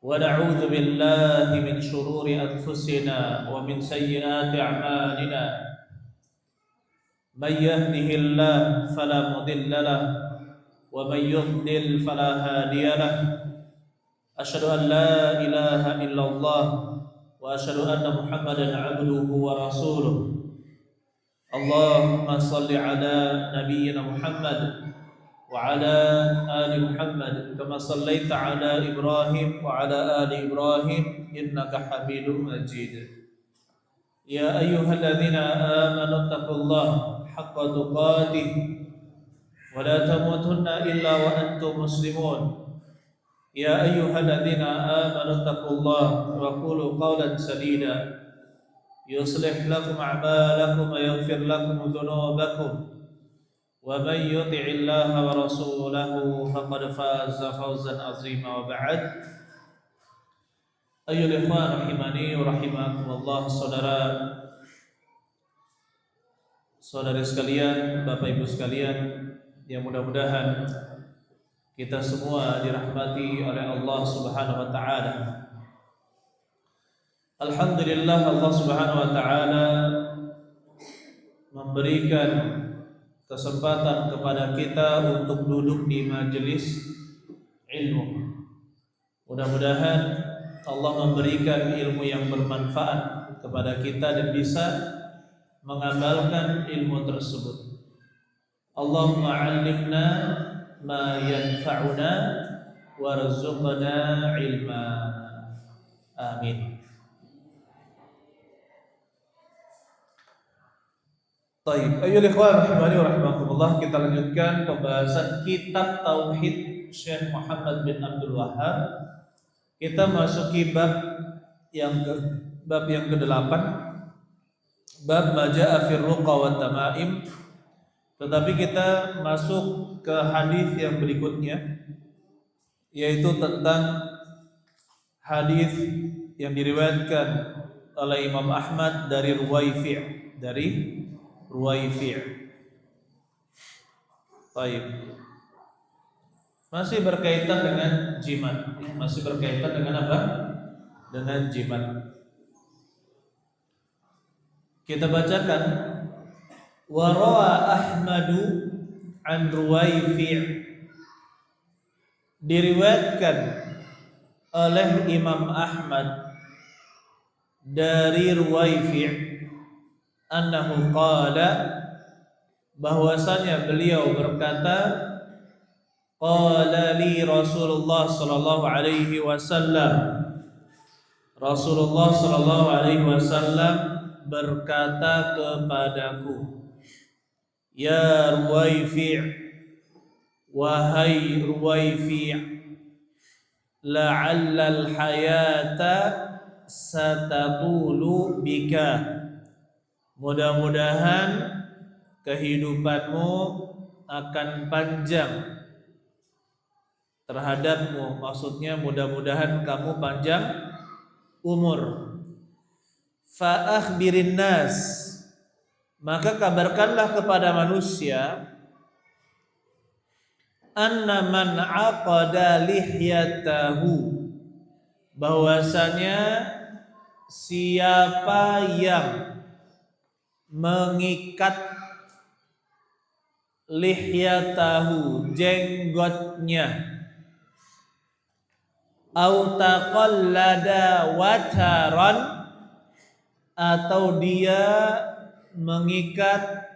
ونعوذ بالله من شرور أنفسنا ومن سيئات أعمالنا من يهده الله فلا مضل له ومن يضلل فلا هادي له أشهد أن لا إله إلا الله وأشهد أن محمدا عبده ورسوله اللهم صل على نبينا محمد وعلى آل محمد كما صليت على إبراهيم وعلى آل إبراهيم إنك حميد مجيد يا أيها الذين آمنوا اتقوا الله حق تقاته ولا تموتن إلا وأنتم مسلمون يا أيها الذين آمنوا اتقوا الله وقولوا قولا سديدا يصلح لكم أعمالكم ويغفر لكم ذنوبكم ومن يطع الله ورسوله فقد فاز فوزا عظيما وبعد أيها الإخوان rahimani wa rahimakumullah, saudara-saudari sekalian, Bapak Ibu sekalian, yang mudah-mudahan kita semua dirahmati oleh Allah Subhanahu wa taala. Alhamdulillah, Allah Subhanahu wa taala memberikan kesempatan kepada kita untuk duduk di majelis ilmu. Mudah-mudahan Allah memberikan ilmu yang bermanfaat kepada kita dan bisa mengamalkan ilmu tersebut. Allahumma 'allimna ma yanfa'una warzuqna ilma. Amin. Baik, ayo ikhwan rahimani wa rahimakumullah, kita lanjutkan pembahasan kitab Tauhid Syekh Muhammad bin Abdul Wahhab. Kita masuki bab yang ke-8, bab Maja'a fir ruqa wa tamaim. Tetapi kita masuk ke hadis yang berikutnya, yaitu tentang hadis yang diriwayatkan oleh Imam Ahmad dari Ruwaifi', Baik. Masih berkaitan dengan jimat. Masih berkaitan dengan apa? Dengan jimat. Kita bacakan. Wa rawa Ahmadu an Ruwaifi'. Diriwayatkan oleh Imam Ahmad dari Ruwaifi' annahu qala, bahwasanya beliau berkata, qala li Rasulullah sallallahu alaihi wasallam, Rasulullah sallallahu alaihi wasallam berkata kepadaku, ya Ruwaifi', wahai Ruwaifi', la'alla al-hayata satatulu bika, mudah-mudahan kehidupanmu akan panjang terhadapmu. Maksudnya mudah-mudahan kamu panjang umur. Fa akhbirin nas, maka kabarkanlah kepada manusia, anna man aqada lihyatahu, bahwasanya siapa yang mengikat lihyatahu, jenggotnya, au taqallada wataran, atau dia mengikat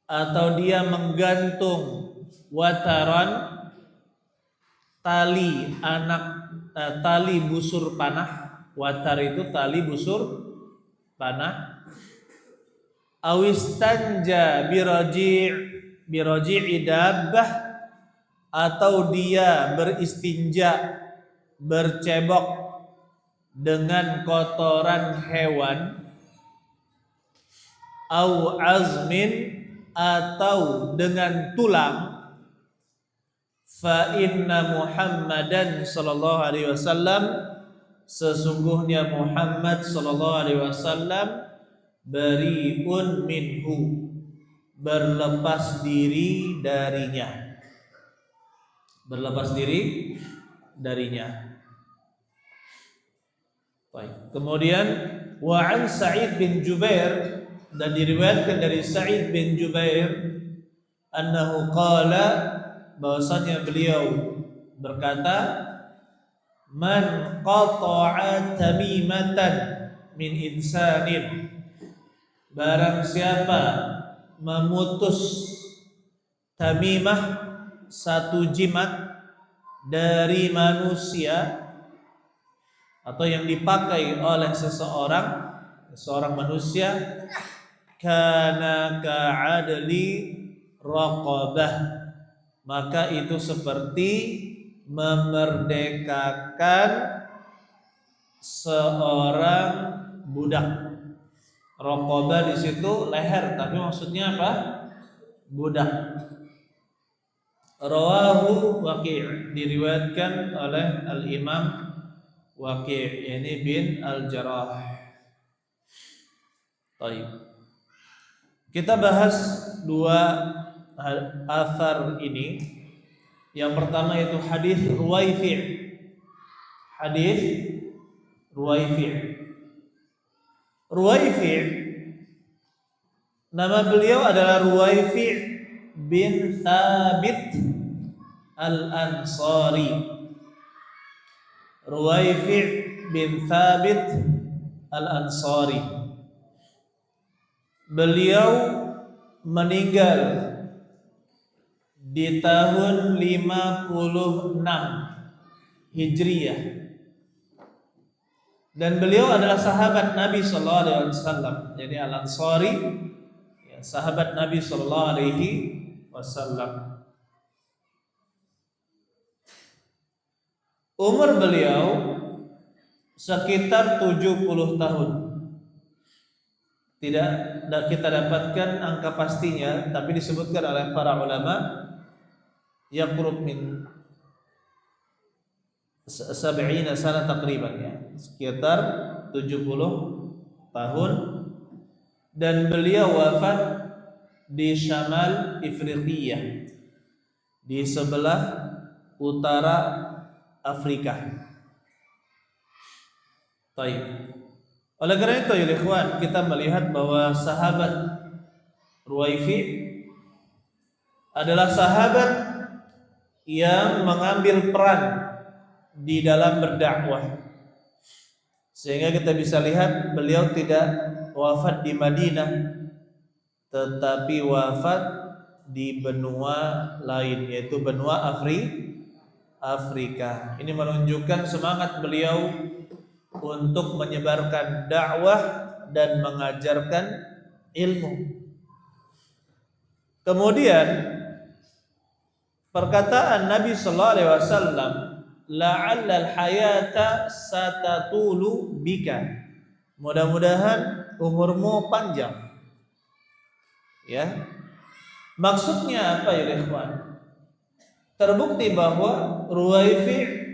atau dia menggantung wataran, tali busur panah. Watar itu tali busur panah. Awistanja biraji'i dabbah, atau dia beristinja, bercebok dengan kotoran hewan. Au azmin, atau dengan tulang. Fa inna Muhammadan sallallahu alaihi wasallam, sesungguhnya Muhammad sallallahu alaihi wasallam bari'un minhu, berlepas diri darinya. Berlepas diri darinya. Baik. Kemudian wa an Sa'id bin Jubair, dan diriwayatkan dari Sa'id bin Jubair annahu qala, bahwasanya beliau berkata, man qata'a tamimatan min insanin, barang siapa memutus tamimah, satu jimat dari manusia, atau yang dipakai oleh seorang manusia, kana ka'adli raqabah, maka itu seperti memerdekakan seorang budak. Raqabah di situ leher, tapi maksudnya apa? Budak. Rawahu Waqi', diriwayatkan oleh Al-Imam Waqi', ini bin Al-Jarrah. Baik. Kita bahas dua athar ini. Yang pertama itu hadis Ruwaifi'. Hadis Ruwaifi'. Ruwaifi', nama beliau adalah Ruwaifi' bin Thabit Al-Ansari. Ruwaifi' bin Thabit Al-Ansari. Beliau meninggal di tahun 56 Hijriah, dan beliau adalah sahabat Nabi sallallahu alaihi wasallam. Jadi Al-Ansari, ya, sahabat Nabi sallallahu alaihi wasallam. Umur beliau sekitar 70 tahun. Tidak kita dapatkan angka pastinya, tapi disebutkan oleh para ulama yaqrub min 70 sana takriban, ya, sekitar 70 tahun, dan beliau wafat di Syamal Ifriqiyah, di sebelah utara Afrika. Baik. Oleh karena itu ya ikhwan, kita melihat bahwa sahabat Ruwaifi' adalah sahabat yang mengambil peran di dalam berdakwah, sehingga kita bisa lihat beliau tidak wafat di Madinah, tetapi wafat di benua lain, yaitu benua Afrika. Ini menunjukkan semangat beliau untuk menyebarkan dakwah dan mengajarkan ilmu. Kemudian perkataan Nabi sallallahu alaihi wasallam, la'allal hayata satatulu bika, mudah-mudahan umurmu panjang. Ya. Maksudnya apa ya ikhwan? Terbukti bahwa Ruwaifi'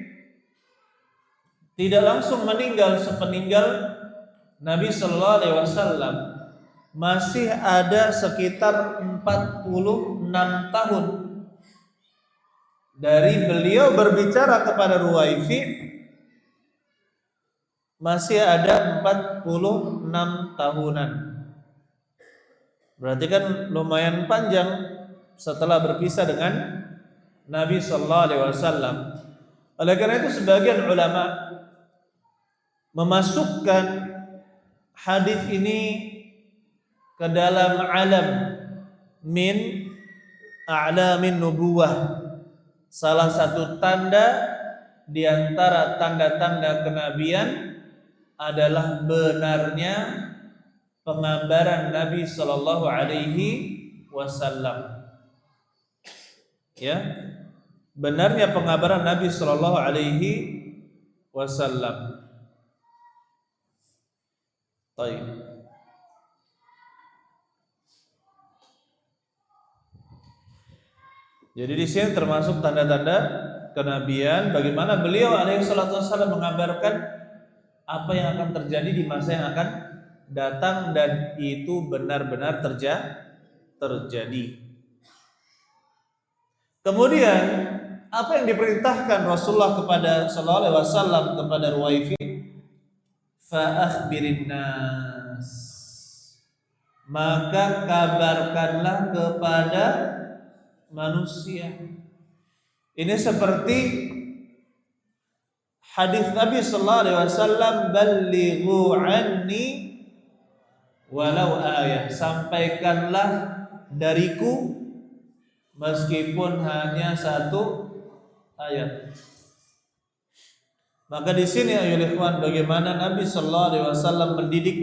tidak langsung meninggal sepeninggal Nabi sallallahu alaihi wasallam. Masih ada sekitar 46 tahun dari beliau berbicara kepada Ruwaifi', masih ada 46 tahunan. Berarti kan lumayan panjang setelah berpisah dengan Nabi sallallahu alaihi wasallam. Oleh karena itu sebagian ulama memasukkan hadis ini ke dalam alam min a'lamin nubuwah, salah satu tanda di antara tanda-tanda kenabian adalah benarnya pengabaran Nabi sallallahu alaihi wasallam. Ya, benarnya pengabaran Nabi sallallahu alaihi wasallam. Baik. Jadi di sini termasuk tanda-tanda kenabian, bagaimana beliau alaihi salatu wasallam mengabarkan apa yang akan terjadi di masa yang akan datang, dan itu benar-benar terjadi. Kemudian apa yang diperintahkan Rasulullah kepada sallallahu alaihi wasallam kepada Ruwaifi? Fa akhbirin nas. Maka kabarkanlah kepada manusia. Ini seperti hadis Nabi sallallahu alaihi wasallam, ballighu anni walau ayah. Sampaikanlah dariku meskipun hanya satu ayat. Maka di sini ayolah ikhwan, bagaimana Nabi sallallahu alaihi wasallam mendidik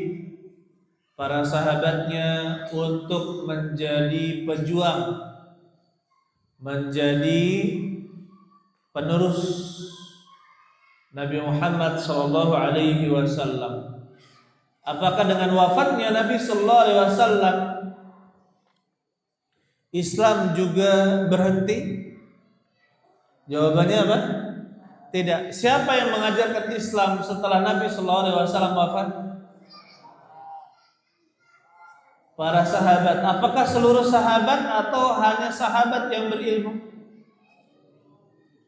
para sahabatnya untuk menjadi pejuang, menjadi penerus Nabi Muhammad sallallahu alaihi wasallam. Apakah dengan wafatnya Nabi sallallahu alaihi wasallam Islam juga berhenti? Jawabannya apa? Tidak. Siapa yang mengajarkan Islam setelah Nabi sallallahu alaihi wasallam wafat? Para sahabat. Apakah seluruh sahabat atau hanya sahabat yang berilmu?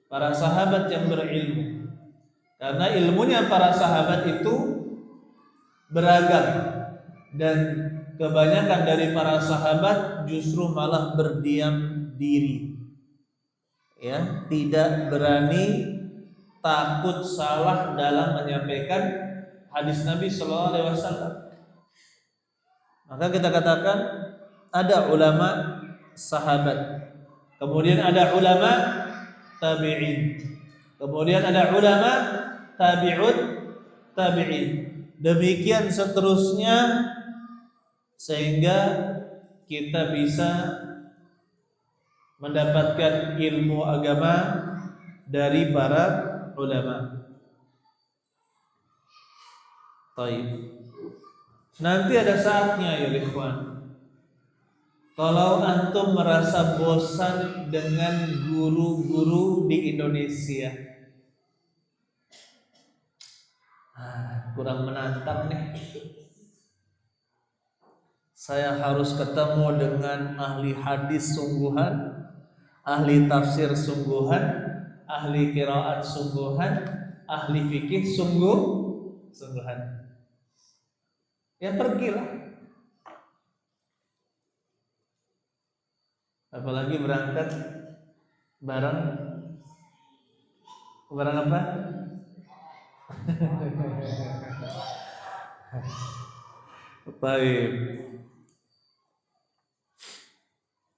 Para sahabat yang berilmu. Karena ilmunya para sahabat itu beragam, dan kebanyakan dari para sahabat justru malah berdiam diri, ya, tidak berani, takut salah dalam menyampaikan hadis Nabi sallallahu alaihi wasallam. Maka kita katakan ada ulama sahabat, kemudian ada ulama tabi'in, kemudian ada ulama tabi'ut tabi'in, demikian seterusnya, sehingga kita bisa mendapatkan ilmu agama dari para ulama. Baik. Nanti ada saatnya ya ikhwan, kalau antum merasa bosan dengan guru-guru di Indonesia, kurang menantang nih, saya harus ketemu dengan ahli hadis sungguhan, ahli tafsir sungguhan, ahli qiraat sungguhan, ahli fikih sungguhan. Ya pergilah. Apalagi berangkat bareng apa? Baik.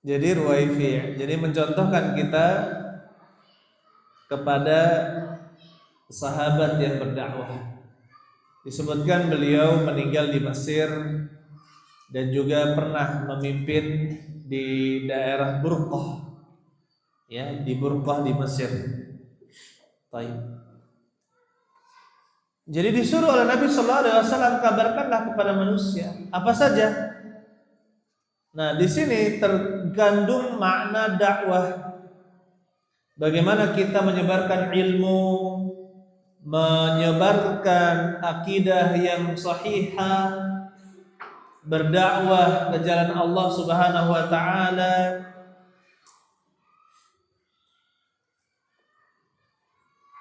Jadi Ruwaifi, jadi mencontohkan kita kepada sahabat yang berdakwah. Disebutkan beliau meninggal di Mesir dan juga pernah memimpin di daerah Burqah, ya, di Burqah di Mesir. Baik. Jadi disuruh oleh Nabi sallallahu alaihi wasallam, kabarkanlah kepada manusia apa saja. Nah, di sini terkandung makna dakwah. Bagaimana kita menyebarkan ilmu, menyebarkan akidah yang sahihah, berdakwah ke jalan Allah Subhanahu wa taala.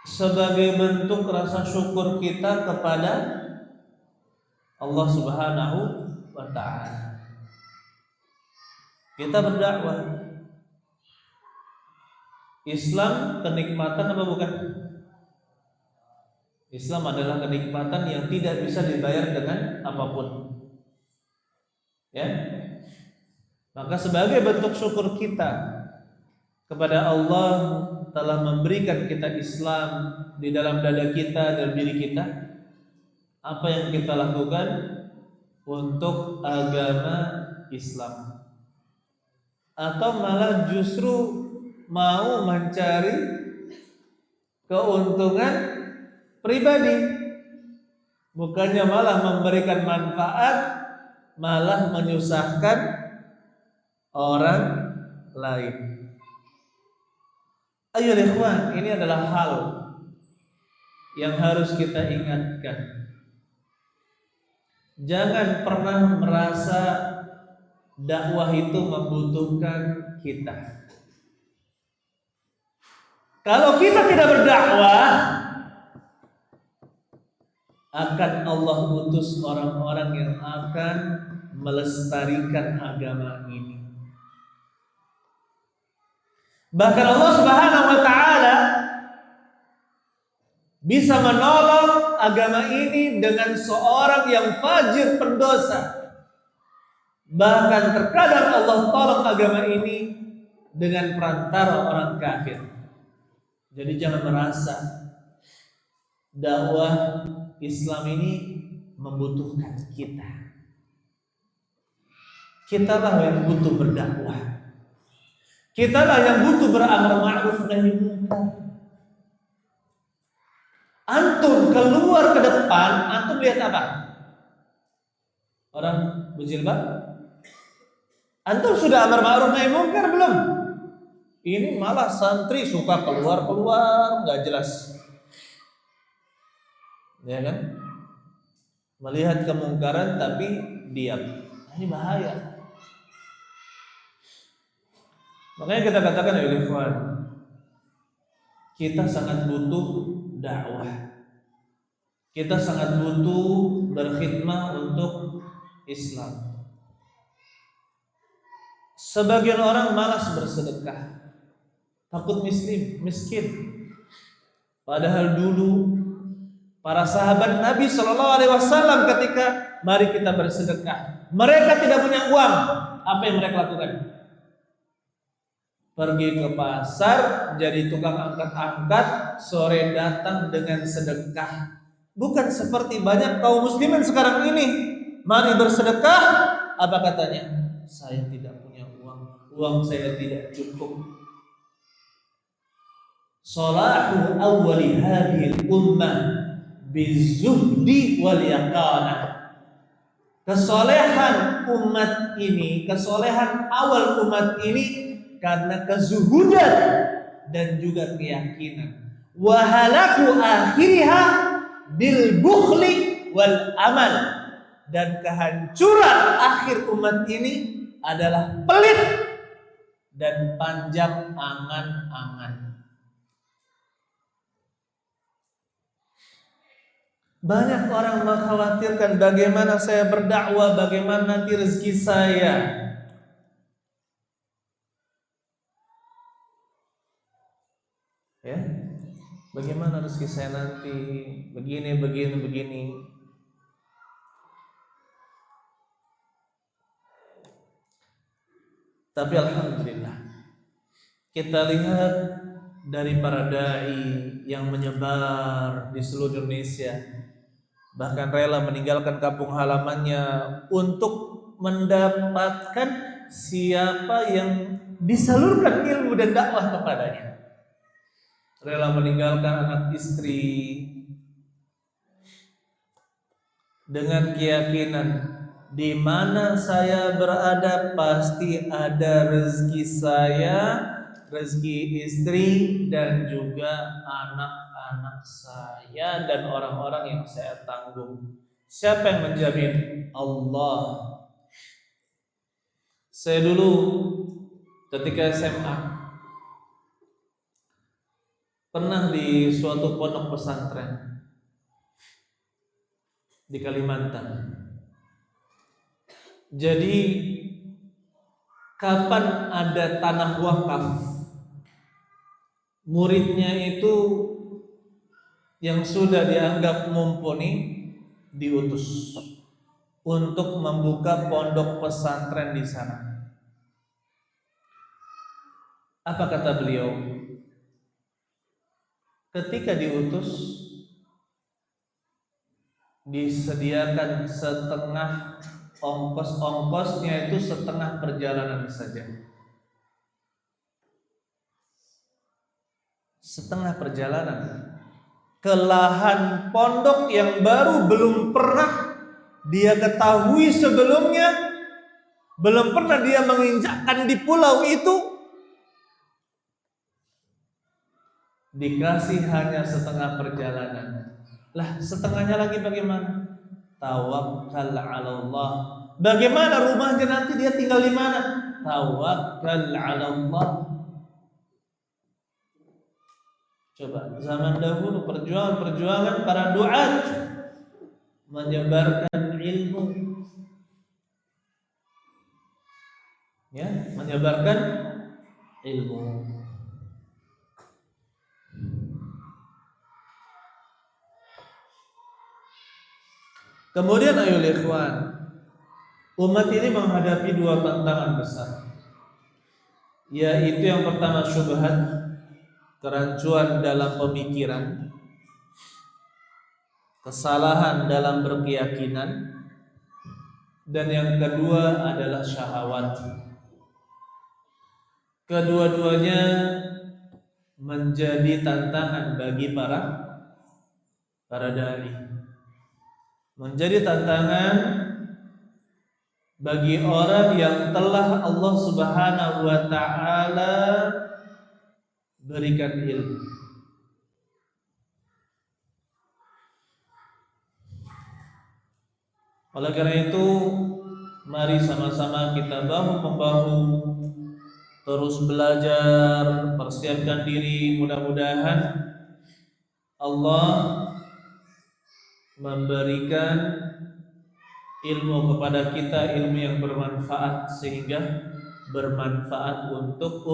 Sebagai bentuk rasa syukur kita kepada Allah Subhanahu wa taala. Kita berdakwah. Islam kenikmatan apa bukan? Islam adalah kenikmatan yang tidak bisa dibayar dengan apapun. Ya. Maka sebagai bentuk syukur kita kepada Allah telah memberikan kita Islam di dalam dada kita, dalam diri kita, apa yang kita lakukan untuk agama Islam? Atau malah justru mau mencari keuntungan pribadi, bukannya malah memberikan manfaat, malah menyusahkan orang lain. Ayo ikhwan, ini adalah hal yang harus kita ingatkan. Jangan pernah merasa dakwah itu membutuhkan kita. Kalau kita tidak berdakwah, akan Allah utus orang-orang yang akan melestarikan agama ini. Bahkan Allah Subhanahu wa taala bisa menolong agama ini dengan seorang yang fajir pendosa. Bahkan terkadang Allah tolong agama ini dengan perantara orang kafir. Jadi jangan merasa dakwah Islam ini membutuhkan kita. Kitalah yang butuh berdakwah. Kitalah yang butuh beramar ma'ruf nahi munkar. Antum keluar ke depan, antum lihat apa? Orang berjilbab? Antum sudah amar ma'ruf nahi munkar belum? Ini malah santri suka keluar-keluar, nggak jelas. Ya kan? Melihat kemungkaran tapi diam. Ini bahaya. Makanya kita katakan ya ikhwan, kita sangat butuh dakwah. Kita sangat butuh berkhidmah untuk Islam. Sebagian orang malas bersedekah, takut miskin. Padahal dulu para sahabat Nabi Shallallahu Alaihi Wasallam ketika mari kita bersedekah, mereka tidak punya uang. Apa yang mereka lakukan? Pergi ke pasar, jadi tukang angkat-angkat, sore datang dengan sedekah. Bukan seperti banyak kaum muslimin sekarang ini. Mari bersedekah, apa katanya? Saya tidak punya uang saya tidak cukup. Salahu awwali hadhil ummah bizuhdi wal yaqanah. Kesolehan umat ini, kesolehan awal umat ini karena kezuhudan dan juga keyakinan. Wa halaku akhiriha bil bukhli wal amal. Dan kehancuran akhir umat ini adalah pelit dan panjang angan-angan. Banyak orang mengkhawatirkan bagaimana saya berdakwah, bagaimana nanti rezeki saya. Ya, bagaimana rezeki saya nanti? Begini. Tapi alhamdulillah, kita lihat dari para dai yang menyebar di seluruh Indonesia, bahkan rela meninggalkan kampung halamannya untuk mendapatkan siapa yang disalurkan ilmu dan dakwah kepadanya. Rela meninggalkan anak istri dengan keyakinan di mana saya berada pasti ada rezeki saya, rezeki istri dan juga anak-anak saya dan orang-orang yang saya tanggung. Siapa yang menjamin? Allah. Saya dulu ketika SMA pernah di suatu pondok pesantren di Kalimantan. Jadi kapan ada tanah wakaf, muridnya itu yang sudah dianggap mumpuni diutus untuk membuka pondok pesantren di sana. Apa kata beliau? Ketika diutus, disediakan setengah ongkosnya itu setengah perjalanan saja. Setengah perjalanan ke lahan pondok yang baru belum pernah dia ketahui sebelumnya, belum pernah dia menginjakkan di pulau itu. Dikasih hanya setengah perjalanan. Lah, setengahnya lagi bagaimana? Tawakkal 'ala Allah. Bagaimana rumahnya nanti dia tinggal di mana? Tawakkal 'ala Allah. Coba zaman dahulu perjuangan para duat menyebarkan ilmu, ya, menyebarkan ilmu. Kemudian ayo ikhwan, umat ini menghadapi dua tantangan besar, yaitu yang pertama syubhat, kerancuan dalam pemikiran, kesalahan dalam berkeyakinan, dan yang kedua adalah syahwat. Kedua-duanya menjadi tantangan bagi para dai. Menjadi tantangan bagi orang yang telah Allah Subhanahu wa taala berikan ilmu. Oleh karena itu, mari sama-sama kita bahu-membahu terus belajar, persiapkan diri. Mudah-mudahan Allah memberikan ilmu kepada kita, ilmu yang bermanfaat sehingga bermanfaat untuk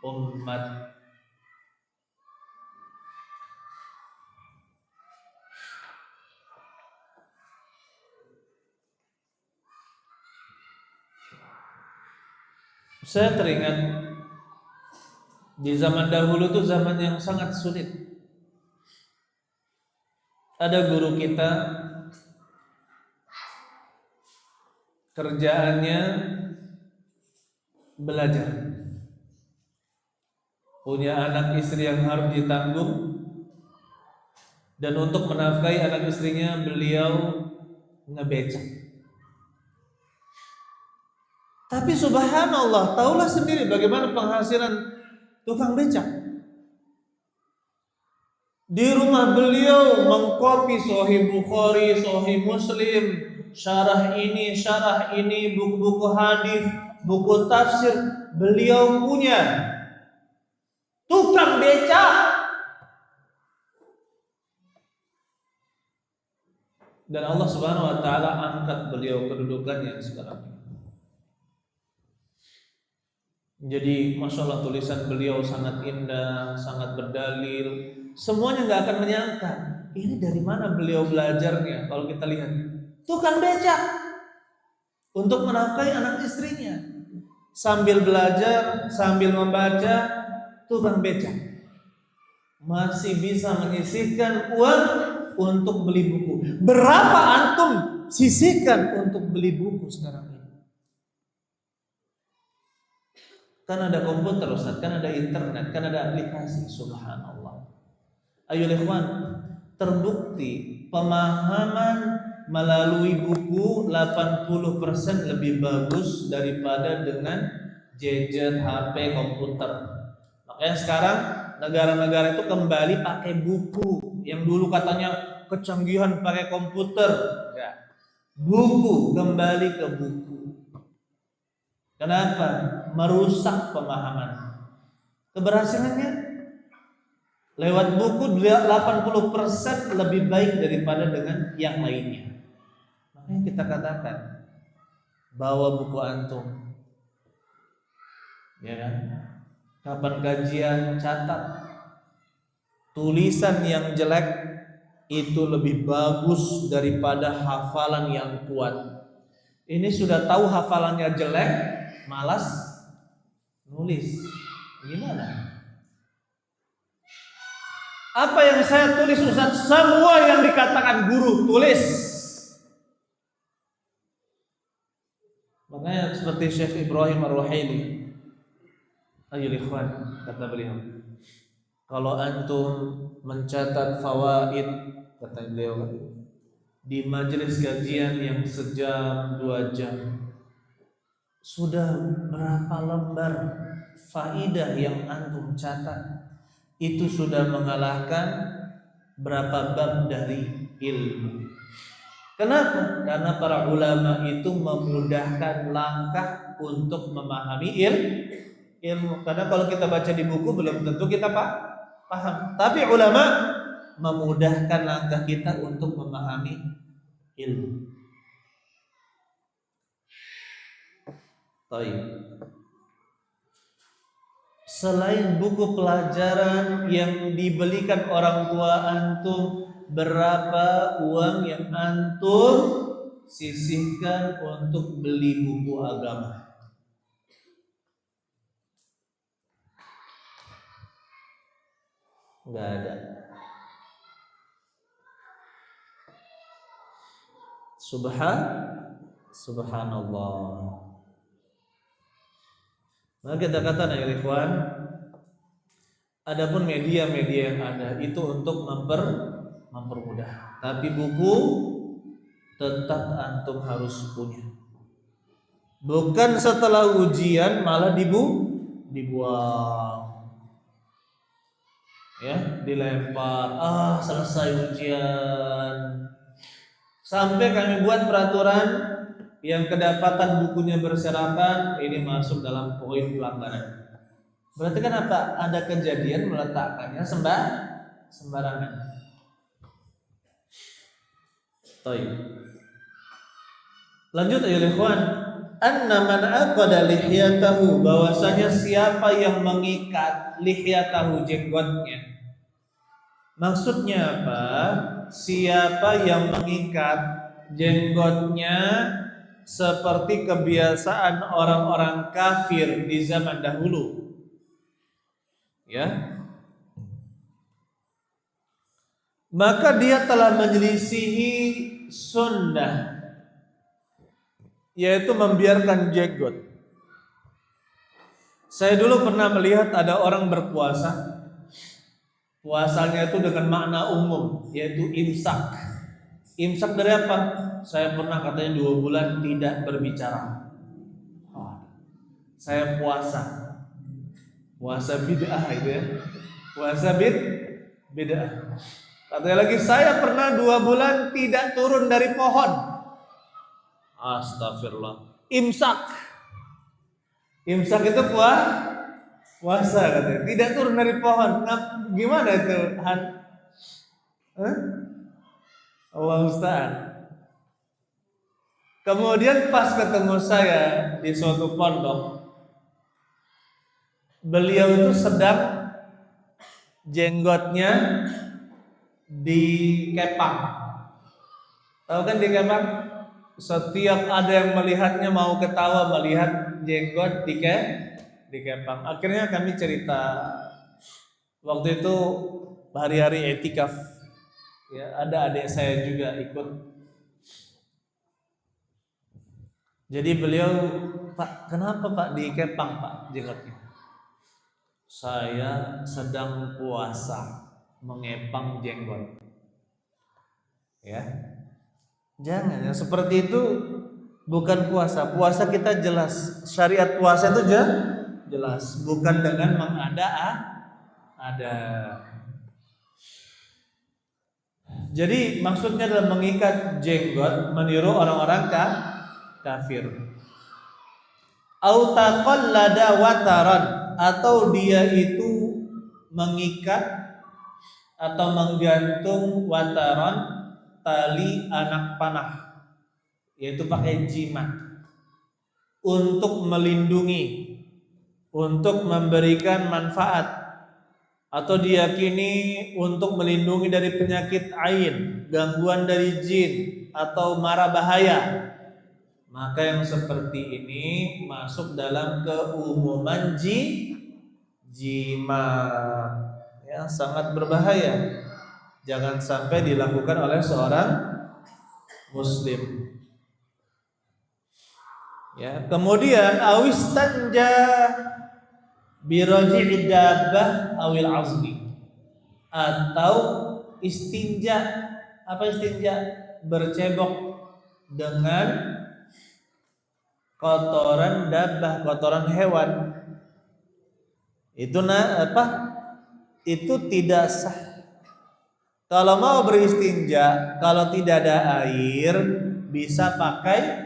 umat. Saya teringat di zaman dahulu itu zaman yang sangat sulit. Ada guru kita, kerjaannya belajar, punya anak istri yang harus ditanggung, dan untuk menafkahi anak istrinya beliau ngebecak. Tapi subhanallah, taulah sendiri bagaimana penghasilan tukang becak. Di rumah beliau mengkopi Sahih Bukhari, Sahih Muslim, syarah ini, buku-buku hadis, buku tafsir, beliau punya. Tukang becak. Dan Allah Subhanahu wa taala angkat beliau kedudukannya sekarang. Jadi Masya Allah, tulisan beliau sangat indah, sangat berdalil. Semuanya nggak akan menyangka ini dari mana beliau belajarnya. Kalau kita lihat tukang becak untuk menafkahi anak istrinya, sambil belajar, sambil membaca, tukang becak masih bisa menyisihkan uang untuk beli buku. Berapa antum sisihkan untuk beli buku sekarang ini? Kan ada komputer Ustaz, kan ada internet, kan ada aplikasi. Subhanallah. Ayo ikhwan, terbukti pemahaman melalui buku 80% lebih bagus daripada dengan gadget, HP, komputer. Makanya sekarang negara-negara itu kembali pakai buku. Yang dulu katanya kecanggihan pakai komputer, ya. Buku, kembali ke buku. Kenapa? Merusak pemahaman. Keberhasilannya lewat buku 80% lebih baik daripada dengan yang lainnya. Makanya kita katakan, bawa buku antum, ya kan? Kapan kajian, catat. Tulisan yang jelek itu lebih bagus daripada hafalan yang kuat. Ini sudah tahu hafalannya jelek, malas nulis. Gimana? Apa yang saya tulis Ustaz? Semua yang dikatakan guru tulis. Makanya seperti Syekh Ibrahim Ar-Ruhaili, ayo ikhwan, kata beliau, kalau antum mencatat fawaid, kata beliau, di majelis kajian yang sejam 2 jam, sudah berapa lembar faidah yang antum catat, itu sudah mengalahkan berapa bab dari ilmu. Kenapa? Karena para ulama itu memudahkan langkah untuk memahami ilmu. Karena kalau kita baca di buku belum tentu kita paham. Tapi ulama memudahkan langkah kita untuk memahami ilmu. Baik. Selain buku pelajaran yang dibelikan orang tua antum, berapa uang yang antum sisihkan untuk beli buku agama? Enggak ada. Subhanallah. Maka kita katakan ya ikhwan, adapun media-media yang ada itu untuk mempermudah. Tapi buku tetap antum harus punya. Bukan setelah ujian malah dibuang. Ya, dilempar. Selesai ujian. Sampai kami buat peraturan yang kedapatan bukunya berserakan, ini masuk dalam poin pelanggaran. Berarti kan apa? Ada kejadian meletakkannya sembarangan. Baik. Lanjut ya ikhwan. Anna man aqada lihyatahu, bahwasanya siapa yang mengikat lihyatahu, jenggotnya. Maksudnya apa? Siapa yang mengikat jenggotnya seperti kebiasaan orang-orang kafir di zaman dahulu, ya, maka dia telah menyelisihi sunnah, yaitu membiarkan jenggot. Saya dulu pernah melihat ada orang berpuasa, puasanya itu dengan makna umum, yaitu imsak. Imsak dari apa? Saya pernah katanya 2 bulan tidak berbicara. Saya puasa bid'ah itu ya. Puasa bid'ah. Katanya lagi, saya pernah 2 bulan tidak turun dari pohon. Astagfirullah. Imsak itu puasa katanya. Tidak turun dari pohon. Nah, gimana itu? Allah Ustaz. Kemudian pas ketemu saya di suatu pondok, beliau itu sedang jenggotnya dikepang. Tahu kan dikepang? Setiap ada yang melihatnya mau ketawa melihat jenggot dikepang. Akhirnya kami cerita, waktu itu hari-hari etikaf, ya, ada adik saya juga ikut. Jadi beliau, Pak, kenapa Pak dikepang Pak jenggotnya? Saya sedang puasa, mengepang jenggot. Ya, jangan yang seperti itu, bukan puasa. Puasa kita jelas, syariat puasa itu jelas, bukan dengan mengada-ada. Jadi maksudnya adalah mengikat jenggot, meniru orang-orang kafir. Au taqallada wataran, atau dia itu mengikat atau menggantung wataran, tali anak panah, yaitu pakai jimat, untuk melindungi, untuk memberikan manfaat, atau diyakini untuk melindungi dari penyakit ain, gangguan dari jin, atau mara bahaya. Maka yang seperti ini masuk dalam keumuman jimat, ya, sangat berbahaya. Jangan sampai dilakukan oleh seorang muslim. Ya, kemudian awistanja biraji'id dabbah awil azmi, atau istinja. Apa istinja? Bercebok dengan kotoran dabbah, kotoran hewan. Itu itu tidak sah. Kalau mau beristinja, kalau tidak ada air, bisa pakai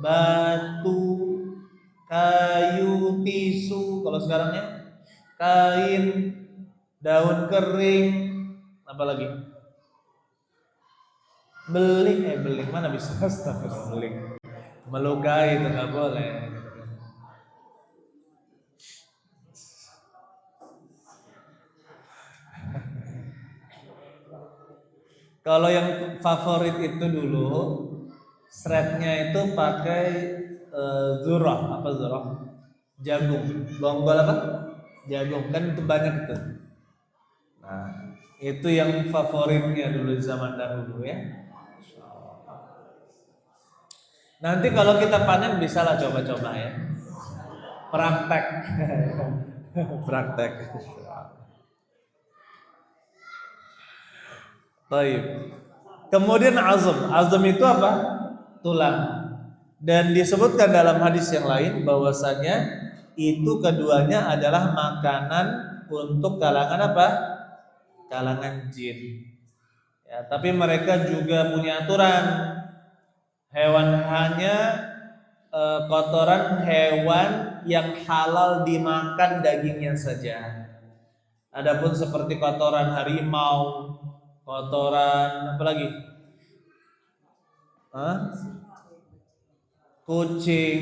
batu, kayu, tisu, kalau sekarangnya kain, daun kering, apa lagi? Beling, beling mana bisa? Astagfirullah, beling. Melukai itu nggak boleh. Kalau yang favorit itu dulu, shrednya itu pakai zurah, apa zurah? Jagung, bonggol apa? Jagung, kan itu banyak itu. Nah, itu yang favoritnya dulu zaman dahulu ya. Nanti kalau kita panen bisa lah coba-coba ya. Praktek. Praktek. Baik. Kemudian azam. Azam itu apa? Tulang. Dan disebutkan dalam hadis yang lain bahwasanya itu keduanya adalah makanan untuk kalangan apa? Kalangan jin. Ya, tapi mereka juga punya aturan. Hewan hanya kotoran hewan yang halal dimakan dagingnya saja. Adapun seperti kotoran harimau, kotoran apa lagi? Kucing,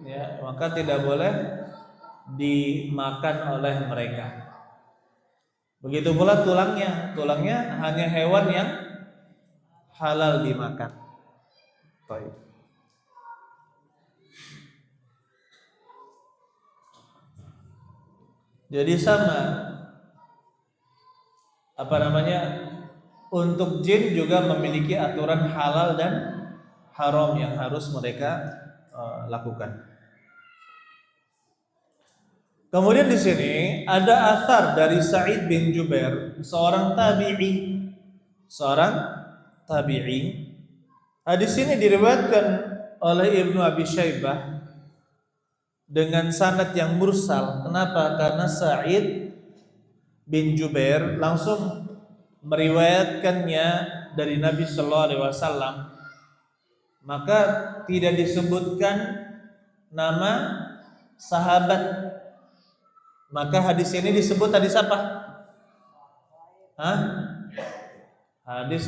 ya, maka tidak boleh dimakan oleh mereka. Begitu pula tulangnya hanya hewan yang halal dimakan. Baik. Jadi sama, untuk jin juga memiliki aturan halal dan haram yang harus mereka lakukan. Kemudian di sini ada asar dari Sa'id bin Jubair, seorang tabi'i. Hadis ini diriwayatkan oleh Ibnu Abi Syaibah dengan sanad yang mursal. Kenapa? Karena Sa'id bin Jubair langsung meriwayatkannya dari Nabi Sallallahu Alaihi Wasallam, maka tidak disebutkan nama sahabat. Maka hadis ini disebut hadis apa? Hadis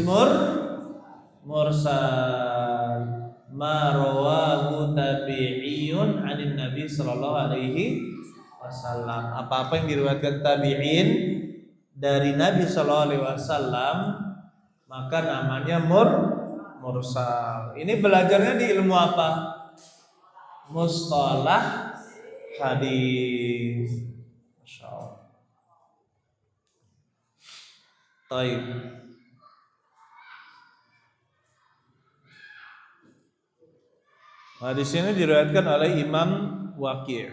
mursal, ma rawahu tabi'iyun 'anin Nabi sallallahu alaihi wasallam. Apa-apa yang diriwayatkan tabi'in dari Nabi sallallahu alaihi wasallam maka namanya mursal. Ini belajarnya di ilmu apa? Mustalah hadis. Masyaallah. Baik. Hadis ini diriwayatkan oleh Imam Waqi'.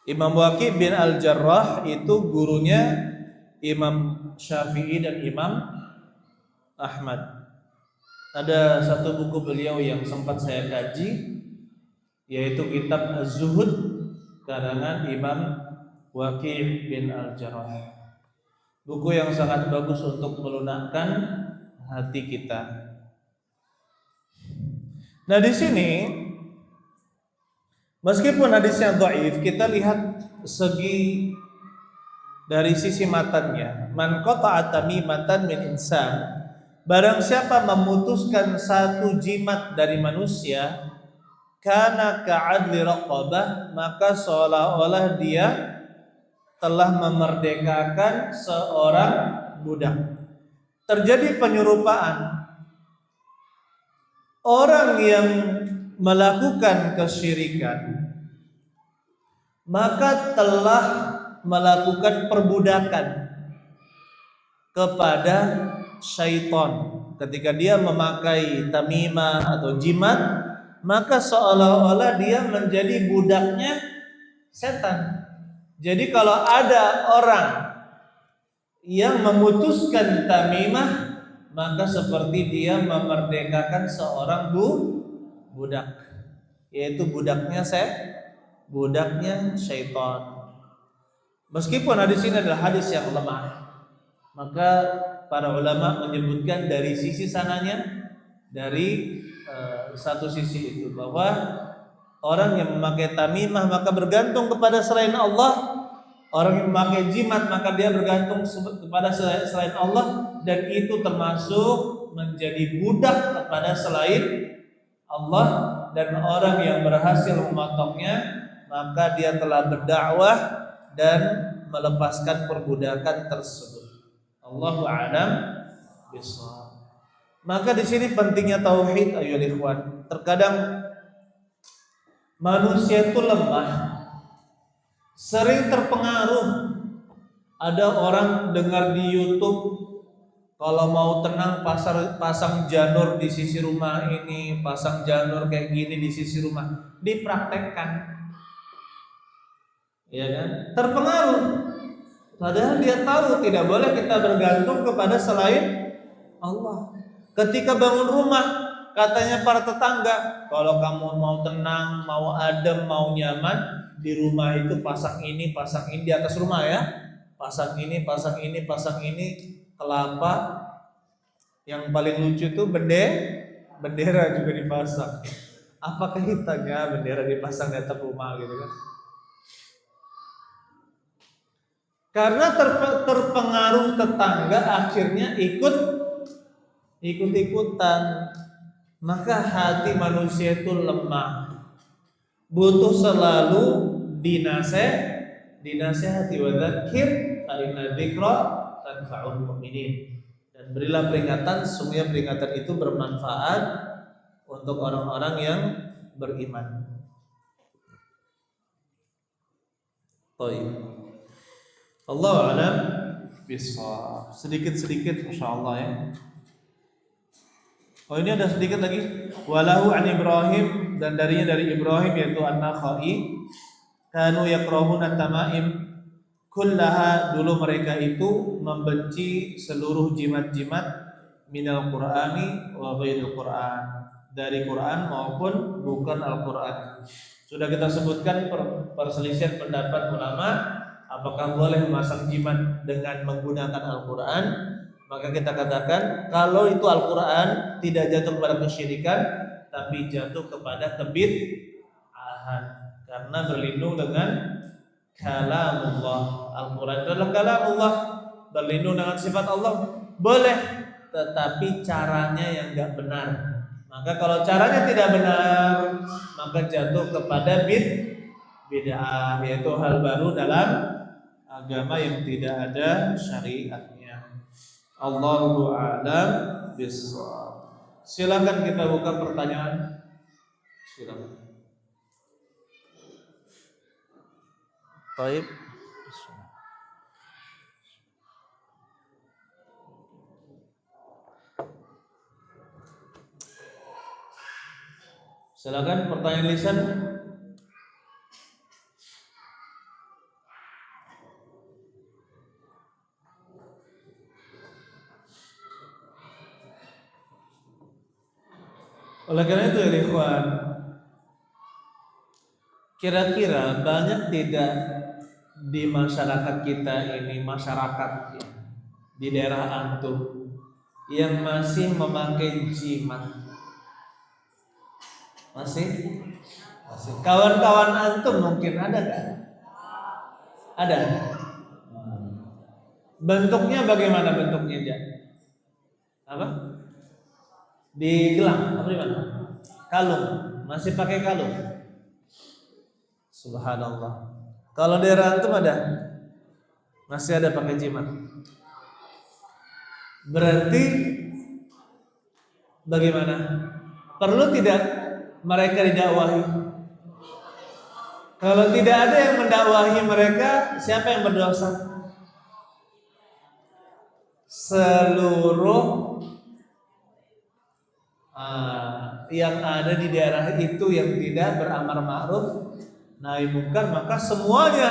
Imam Waqi' bin Al-Jarrah itu gurunya Imam Syafi'i dan Imam Ahmad. Ada satu buku beliau yang sempat saya kaji, yaitu kitab Az-Zuhud karangan Imam Waqi' bin Al-Jarrah. Buku yang sangat bagus untuk melunakkan hati kita. Nah, di sini meskipun hadisnya dhaif, kita lihat segi dari sisi matanya. Man qata'a tamimatan min insan, barang siapa memutuskan satu jimat dari manusia, kana ka'adli raqabah, maka seolah-olah dia telah memerdekakan seorang budak. Terjadi penyerupaan. Orang yang melakukan kesyirikan maka telah melakukan perbudakan kepada syaitan. Ketika dia memakai tamimah atau jimat, maka seolah-olah dia menjadi budaknya setan. Jadi kalau ada orang yang memutuskan tamimah, maka seperti dia memerdekakan seorang budak, yaitu budaknya syaitan. Meskipun hadis ini adalah hadis yang lemah, maka para ulama menyebutkan dari sisi sananya, dari satu sisi itu, bahwa orang yang memakai tamimah maka bergantung kepada selain Allah, Orang yang memakai jimat maka dia bergantung kepada selain Allah, dan itu termasuk menjadi budak kepada selain Allah. Dan orang yang berhasil memotongnya maka dia telah berdakwah dan melepaskan perbudakan tersebut. Allahu a'lam bishawab. Maka di sini pentingnya tauhid ayyuhal ikhwan. Terkadang manusia itu lemah, sering terpengaruh. Ada orang dengar di YouTube, kalau mau tenang pasang janur di sisi rumah ini, pasang janur kayak gini di sisi rumah, dipraktekkan. Ya kan? Terpengaruh. Padahal dia tahu tidak boleh kita bergantung kepada selain Allah. Ketika bangun rumah, katanya para tetangga, kalau kamu mau tenang, mau adem, mau nyaman, di rumah itu pasang ini di atas rumah ya. Pasang ini, kelapa. Yang paling lucu itu bendera juga dipasang. Apa kaitannya bendera dipasang di atas rumah gitu kan? Karena terpengaruh tetangga, akhirnya ikut-ikutan. Maka hati manusia itu lemah, butuh selalu dinasehati. Wa dzakir fa inna dzikra tanfa'ul mu'minin. Dan berilah peringatan, sungguhnya peringatan itu bermanfaat untuk orang-orang yang beriman. Baik. Allahu a'lam bishawab. Sedikit-sedikit insyaallah ya. Oh, ini ada sedikit lagi. Walahu an Ibrahim, dan dari Ibrahim yaitu An-Nakhai, kanu yakrahuna tamaim kullaha, dulu mereka itu membenci seluruh jimat-jimat minal Qur'ani wa ghairil Qur'an, dari Quran maupun bukan Al-Qur'an. Sudah kita sebutkan perselisihan pendapat ulama apakah boleh memasang jimat dengan menggunakan Al-Qur'an. Maka kita katakan kalau itu Al-Qur'an tidak jatuh kepada kesyirikan, tapi jatuh kepada kebid'ahan, karena berlindung dengan kalamullah. Al-Qur'an itu adalah kalamullah, berlindung dengan sifat Allah. Boleh, tetapi caranya yang enggak benar. Maka kalau caranya tidak benar, maka jatuh kepada bid'ah, yaitu hal baru dalam agama yang tidak ada syariatnya. Allahu a'lam bishawab. Silakan kita buka pertanyaan. Silakan. Baik. Silakan pertanyaan lisan. Oleh karena itu ya ikhwan, kira-kira banyak tidak di masyarakat kita ini, masyarakat ya, di daerah antum yang masih memakai jimat? Masih? Kawan-kawan antum mungkin ada kan? Ada. Bentuknya bagaimana bentuknya, Jak? Apa? Di gelang, apa di mana? Kalung, masih pakai kalung. Subhanallah. Kalau daerah antum ada? Masih ada pakai jimat. Berarti bagaimana? Perlu tidak mereka didakwahi? Kalau tidak ada yang mendakwahi mereka, siapa yang berdosa? Seluruh yang ada di daerah itu yang tidak beramar ma'ruf nahi munkar, maka semuanya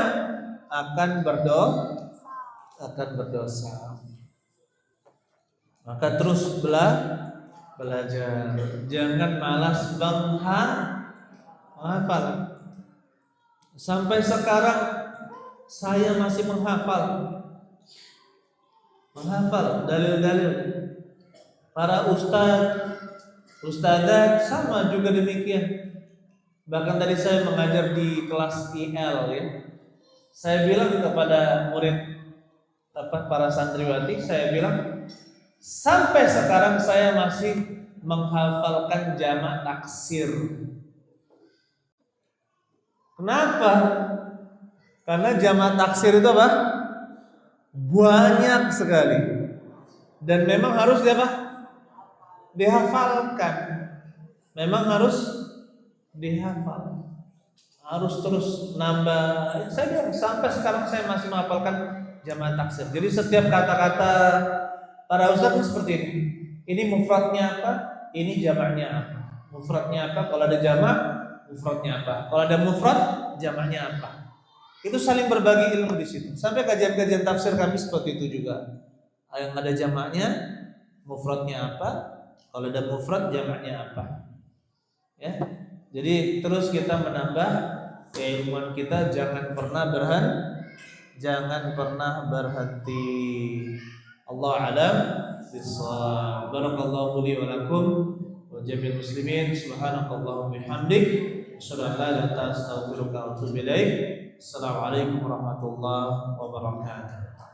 akan berdosa. Maka terus belajar, jangan malas menghafal. Sampai sekarang saya masih menghafal dalil-dalil para ustadzat sama juga demikian. Bahkan tadi saya mengajar di kelas IL ya. Saya bilang kepada murid para santriwati, saya bilang sampai sekarang saya masih menghafalkan jamak taksir. Kenapa? Karena jamak taksir itu apa? Banyak sekali. Dan memang harus dihafalkan. Memang harus dihafal. Harus terus nambah. Saya bilang sampai sekarang saya masih menghafalkan jamak taksir. Jadi setiap kata-kata para ustaz seperti ini. Ini mufradnya apa? Ini jamaknya apa? Mufradnya apa? Kalau ada jamak, mufradnya apa? Kalau ada mufrad, jamaknya apa? Itu saling berbagi ilmu di situ. Sampai kajian-kajian tafsir kami seperti itu juga. Yang ada jamaknya, mufradnya apa? Kalau ada mufrad, jamaknya apa? Ya. Jadi terus kita menambah keilmuan kita, jangan pernah berhenti. Allah alam bissawab. Barakallahu li wa lakum wa jami'il muslimin. Subhanakallahumma bihamdik asyhadu an la ilaha illa anta astaghfiruka wa atubu ilaik. Assalamualaikum warahmatullahi wabarakatuh.